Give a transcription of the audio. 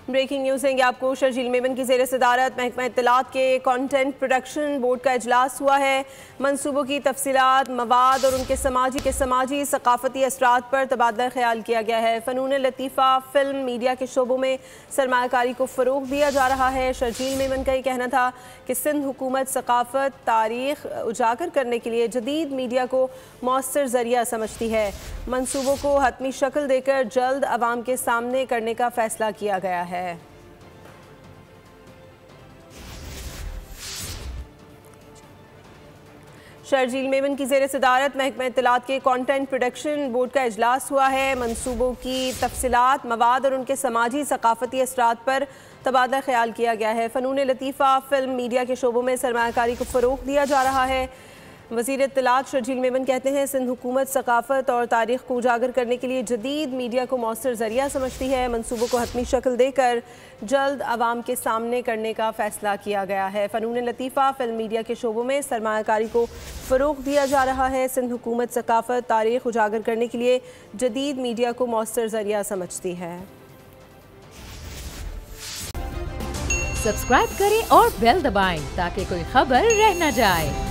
Breaking news देंगे आपको। शर्जील मेमन की ज़ेर सदारत महकमा इत्तलात के कंटेंट प्रोडक्शन बोर्ड का इजलास हुआ है। मनसूबों की तफसीलात, मवाद और उनके समाजी सकाफती असरात पर तबादला ख्याल किया गया है। फ़नून लतीफ़ा, फिल्म, मीडिया के शोबों में सरमायाकारी को फ़रोग दिया जा रहा है। शर्जील मेमन का ये कहना था कि सिंध हुकूमत सकाफत, तारीख उजागर करने के लिए जदीद मीडिया को मौसर ज़रिया समझती है। मनसूबों को हतमी शक्ल देकर जल्द अवाम के सामने करने का फैसला किया गया है। शर्जील मेमन की ज़ेर सदारत महकमा इत्तलात के कंटेंट प्रोडक्शन बोर्ड का इजलास हुआ है। मनसूबों की तफसीलात, मवाद और उनके समाजी सकाफती असरात पर तबादला ख्याल किया गया है। फ़नून लतीफ़ा, फिल्म, मीडिया के शोबों में सरमायाकारी को फ़रोग दिया जा रहा है। वज़ीर इत्तलात शर्जील मेमन कहते हैं, सिंध हुकूमत सकाफत और तारीख़ को उजागर करने के लिए जदीद मीडिया को मौसर ज़रिया समझती है। मनसूबों को हतमी शक्ल देकर जल्द आवाम के सामने करने का फ़ैसला किया गया है। फ़नून लतीफ़ा, फिल्म, मीडिया के शोबों में सरमायाकारी को फ़रोग दिया जा रहा है। सिंध हुकूमत सकाफत, तारीख़ उजागर करने के लिए जदीद मीडिया को मौसर ज़रिया समझती है। सब्सक्राइब करें और बेल दबाएं ताकि कोई खबर रह न जाए।